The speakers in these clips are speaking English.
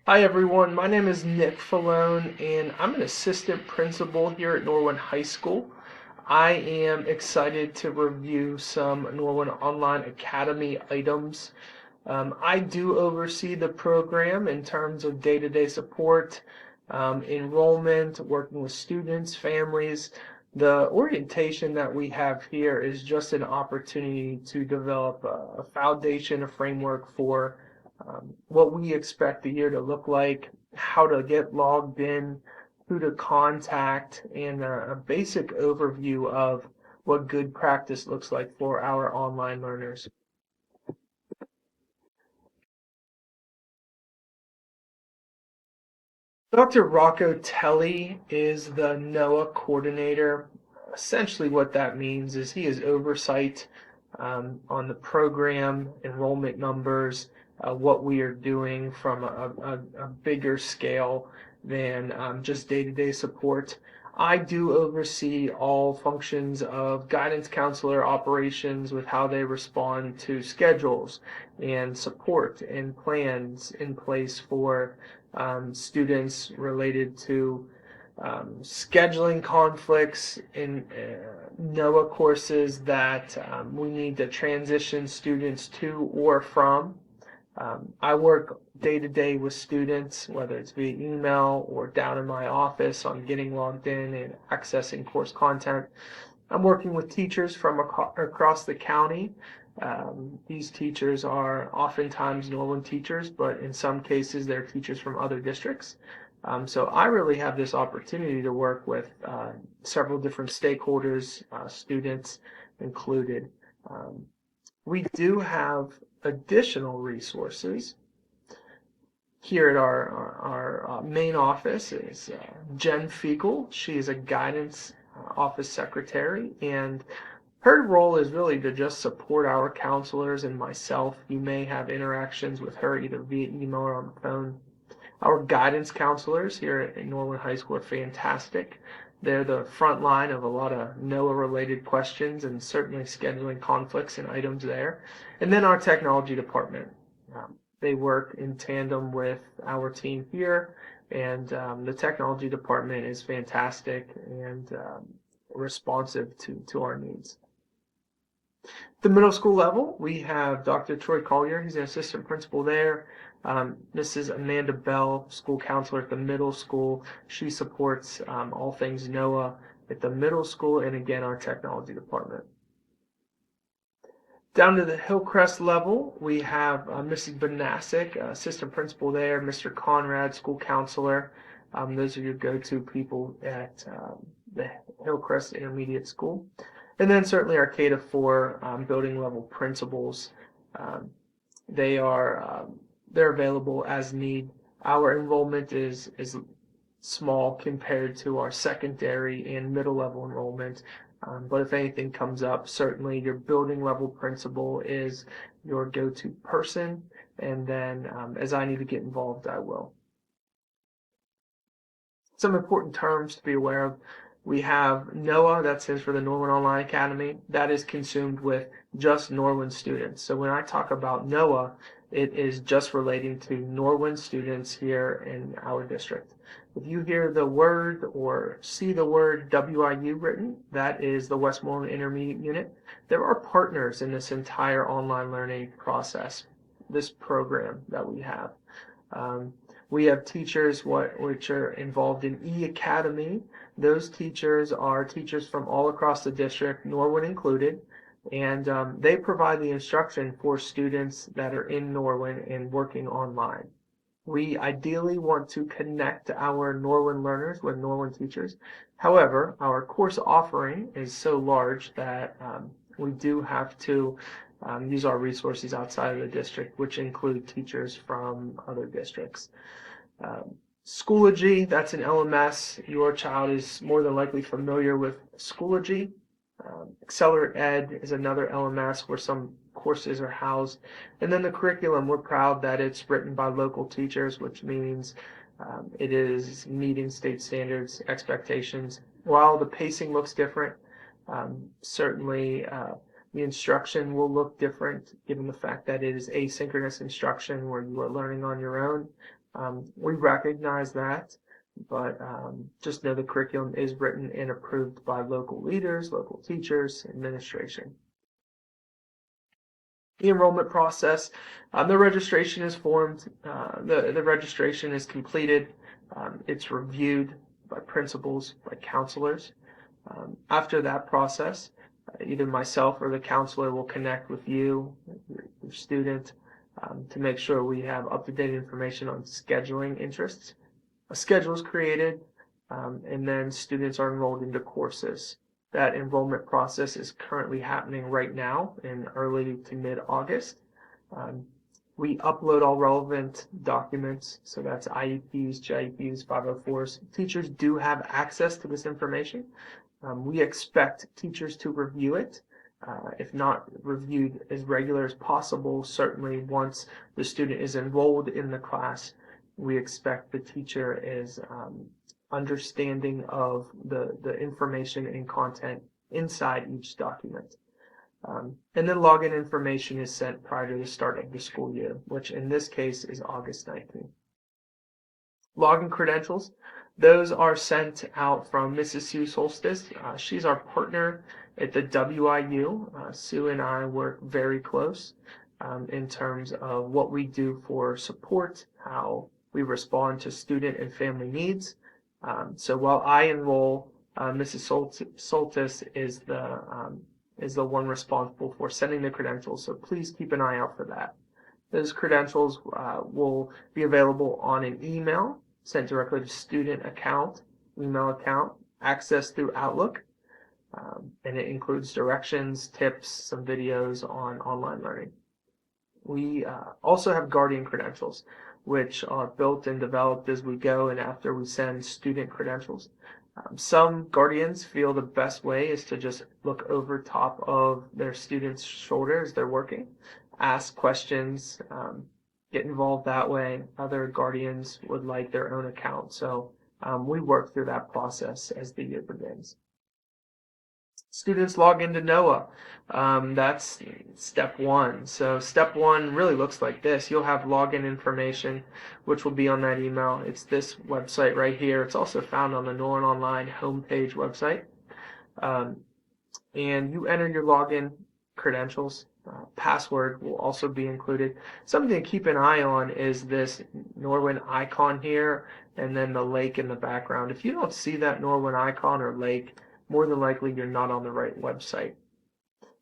Hi everyone, my name is Nick Falone and I'm an assistant principal here at Norwin High School. I am excited to review some Norwin Online Academy items. I do oversee the program in terms of day-to-day support, enrollment, working with students, families. The orientation that we have here is just an opportunity to develop a foundation, a framework for what we expect the year to look like, how to get logged in, who to contact, and a basic overview of what good practice looks like for our online learners. Dr. Rocco Telly is the NOAA coordinator. Essentially, what that means is he has oversight on the program, enrollment numbers, what we are doing from a bigger scale than just day-to-day support. I do oversee all functions of guidance counselor operations with how they respond to schedules and support and plans in place for students related to scheduling conflicts in NOAA courses that we need to transition students to or from. I work day to day with students, whether it's via email or down in my office on getting logged in and accessing course content. I'm working with teachers from across the county. These teachers are oftentimes Norwin teachers, but in some cases they're teachers from other districts. So I really have this opportunity to work with several different stakeholders, students included. Um, we do have additional resources here at our main office is Jen Fiegel. She is a guidance office secretary, and her role is really to just support our counselors and myself. You may have interactions with her either via email or on the phone. Our guidance counselors here at Norwin High School are fantastic. They're the front line of a lot of NOAA related questions and certainly scheduling conflicts and items there. And then our technology department. They work in tandem with our team here, and the technology department is fantastic and responsive to our needs. The middle school level, we have Dr. Troy Collier. He's an assistant principal there. Mrs. Amanda Bell, school counselor at the middle school. She supports all things NOAA at the middle school and again our technology department. Down to the Hillcrest level, we have Mrs. Banasic, assistant principal there, Mr. Conrad, school counselor. Those are your go-to people at the Hillcrest Intermediate School. And then certainly our K to 4 building level principals. Um, they are they're available as need. Our enrollment is small compared to our secondary and middle level enrollment. But if anything comes up, certainly your building level principal is your go-to person. And then as I need to get involved, I will. Some important terms to be aware of. We have NOAA, that stands for the Norwin Online Academy. That is consumed with just Norwin students. So when I talk about NOAA, it is just relating to Norwin students here in our district. If you hear the word or see the word WIU written, that is the Westmoreland Intermediate Unit. There are partners in this entire online learning process, this program that we have. Um, we have teachers which are involved in E-Academy. Those teachers are teachers from all across the district, Norwin included, and they provide the instruction for students that are in Norwin and working online. We ideally want to connect our Norwin learners with Norwin teachers. However, our course offering is so large that we do have to use our resources outside of the district, which include teachers from other districts. Schoology, that's an LMS. Your child is more than likely familiar with Schoology. Accelerate Ed is another LMS where some courses are housed. And then the curriculum, we're proud that it's written by local teachers, which means it is meeting state standards, expectations. While the pacing looks different, certainly the instruction will look different given the fact that it is asynchronous instruction where you are learning on your own. We recognize that, but just know the curriculum is written and approved by local leaders, local teachers, administration. The enrollment process, the registration is formed, the registration is completed, it's reviewed by principals, by counselors. After that process, either myself or the counselor will connect with you, your student, to make sure we have up-to-date information on scheduling interests. A schedule is created, and then students are enrolled into courses. That enrollment process is currently happening right now in early to mid-August. We upload all relevant documents, so that's IEPs, JIEPs, 504s. Teachers do have access to this information. We expect teachers to review it, if not reviewed as regular as possible. Certainly once the student is enrolled in the class, we expect the teacher is understanding of the information and content inside each document. And then login information is sent prior to the start of the school year, which in this case is August 19th. Login credentials, those are sent out from Mrs. Sue Solstice. She's our partner at the WIU. Sue and I work very close in terms of what we do for support, how we respond to student and family needs. So while I enroll, Mrs. Solstice is the one responsible for sending the credentials, so please keep an eye out for that. Those credentials will be available on an email sent directly to student account, email account, accessed through Outlook, and it includes directions, tips, some videos on online learning. We also have Guardian credentials, which are built and developed as we go and after we send student credentials. Some guardians feel the best way is to just look over top of their students' shoulder as they're working, ask questions, get involved that way. Other guardians would like their own account, so we work through that process as the year begins. Students log into NOAA. That's step one. So step one really looks like this. You'll have login information, which will be on that email. It's this website right here. It's also found on the Norland Online homepage website. And you enter your login credentials. Password will also be included. Something to keep an eye on is this Norwin icon here and then the lake in the background. If you don't see that Norwin icon or lake, more than likely you're not on the right website.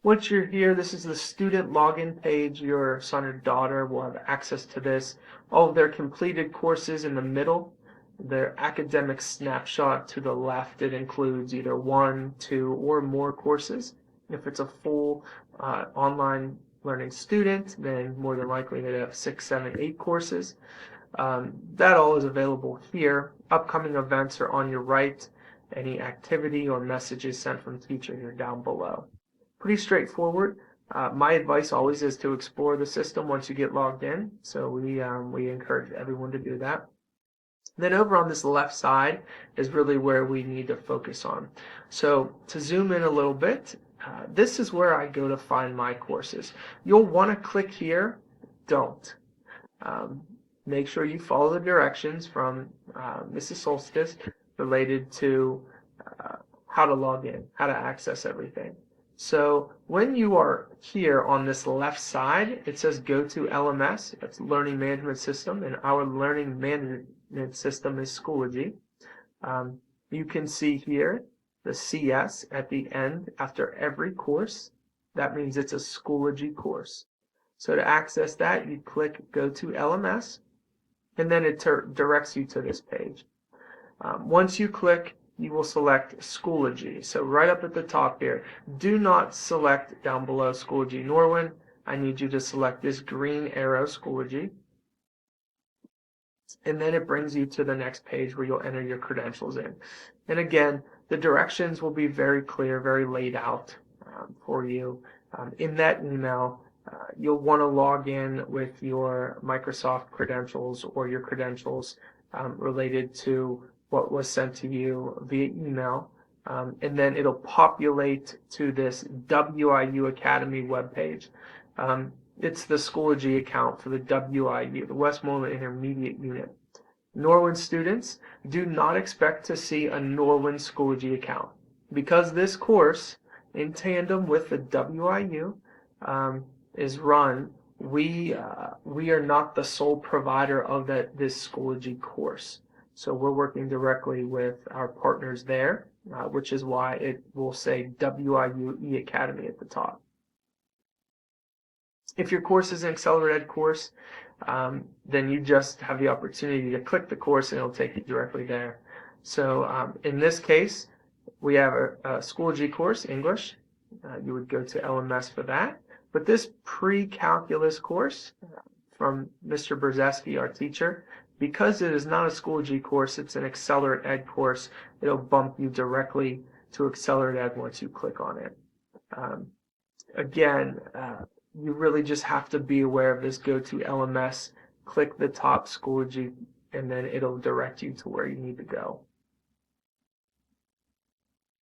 Once you're here, this is the student login page. Your son or daughter will have access to this. All of their completed courses in the middle, their academic snapshot to the left. It includes either 1, 2, or more courses. If it's a full online learning student, then more than likely they have 6, 7, 8 courses. That all is available here. Upcoming events are on your right. Any activity or messages sent from teachers are down below. Pretty straightforward. My advice always is to explore the system once you get logged in. So we encourage everyone to do that. Then over on this left side is really where we need to focus on. So to zoom in a little bit, this is where I go to find my courses. You'll want to click here. Don't. Make sure you follow the directions from Mrs. Solstice related to how to log in, how to access everything. So when you are here on this left side, it says go to LMS. That's Learning Management System, and our learning management system is Schoology. You can see here the CS at the end after every course. That means it's a Schoology course. So to access that, you click go to LMS, and then it directs you to this page. Once you click, you will select Schoology. So right up at the top here, do not select down below Schoology Norwin. I need you to select this green arrow, Schoology. And then it brings you to the next page where you'll enter your credentials in. And again, the directions will be very clear, very laid out for you. In that email, you'll want to log in with your Microsoft credentials or your credentials related to what was sent to you via email, and then it'll populate to this WIU Academy webpage. It's the Schoology account for the WIU, the Westmoreland Intermediate Unit. Norwin students, do not expect to see a Norwin Schoology account. Because this course, in tandem with the WIU, is run, we are not the sole provider of this Schoology course. So we're working directly with our partners there, which is why it will say WIU eAcademy at the top. If your course is an Accelerate Ed course, then you just have the opportunity to click the course and it'll take you directly there. So in this case, we have a Schoology course, English. You would go to LMS for that. But this pre-calculus course from Mr. Brzeski, our teacher, because it is not a Schoology course, it's an Accelerate Ed course, it'll bump you directly to Accelerate Ed once you click on it. Again, you really just have to be aware of this. Go to LMS, click the top Schoology, and then it'll direct you to where you need to go.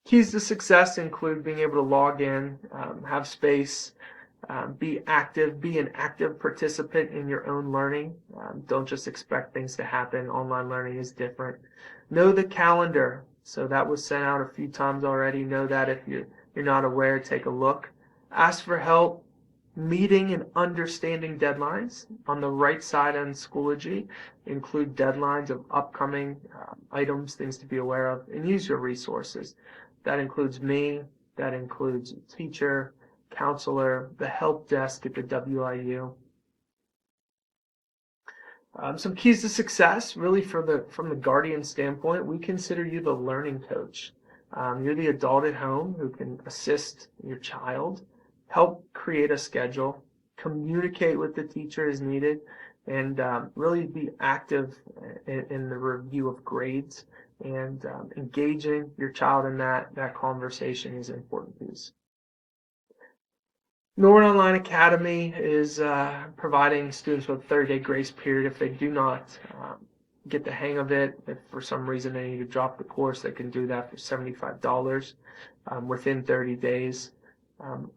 Keys to success include being able to log in, have space, be active, be an active participant in your own learning. Don't just expect things to happen. Online learning is different. Know the calendar. So that was sent out a few times already. Know that if you're not aware, take a look. Ask for help. Meeting and understanding deadlines. On the right side on Schoology, include deadlines of upcoming items, things to be aware of, and use your resources. That includes me, that includes teacher, counselor, the help desk at the WIU. Some keys to success, really from the guardian standpoint, we consider you the learning coach. You're the adult at home who can assist your child, help create a schedule, communicate with the teacher as needed, and really be active in the review of grades, and engaging your child in that conversation is an important piece. Norwin Online Academy is providing students with a 30-day grace period if they do not get the hang of it. If for some reason they need to drop the course, they can do that for $75 within 30 days.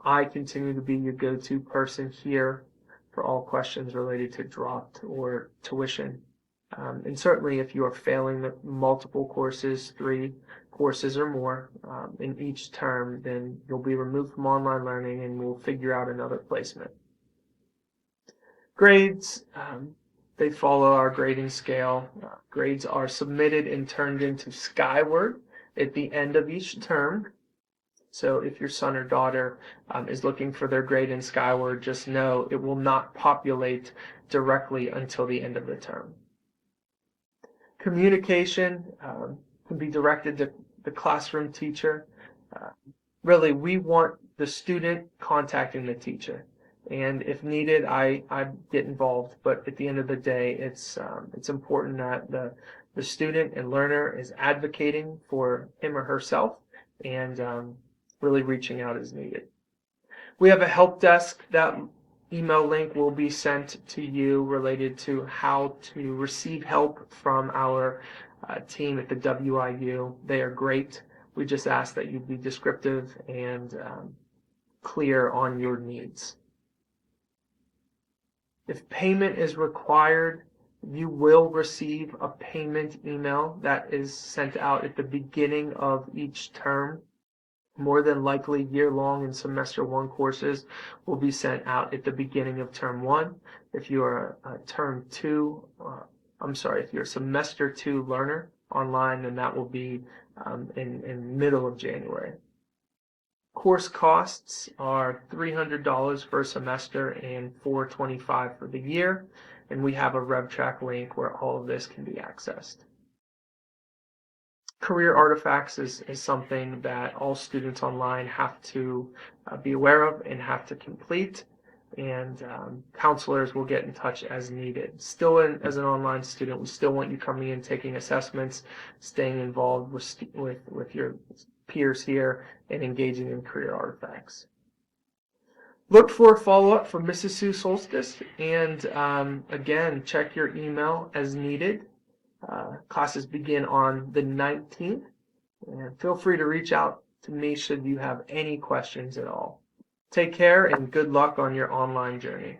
I continue to be your go-to person here for all questions related to dropped or tuition. And certainly if you are failing multiple courses, 3 courses or more in each term, then you'll be removed from online learning and we'll figure out another placement. Grades, they follow our grading scale. Grades are submitted and turned into Skyward at the end of each term. So if your son or daughter is looking for their grade in Skyward, just know it will not populate directly until the end of the term. Communication can be directed to the classroom teacher. Really, we want the student contacting the teacher. And if needed, I get involved. But at the end of the day, it's important that the student and learner is advocating for him or herself and really reaching out as needed. We have a help desk. That email link will be sent to you related to how to receive help from our team at the WIU. They are great. We just ask that you be descriptive and clear on your needs. If payment is required, you will receive a payment email that is sent out at the beginning of each term. More than likely, year-long and semester 1 courses will be sent out at the beginning of term 1. If you are if you're a semester 2 learner online, then that will be in middle of January. Course costs are $300 for a semester and $425 for the year, and we have a RevTrack link where all of this can be accessed. Career artifacts is something that all students online have to be aware of and have to complete, and counselors will get in touch as needed. Still, as an online student, we still want you coming in, taking assessments, staying involved with your peers here, and engaging in career artifacts. Look for a follow-up from Mrs. Sue Solstice, and again, check your email as needed. Classes begin on the 19th, and feel free to reach out to me should you have any questions at all. Take care and good luck on your online journey.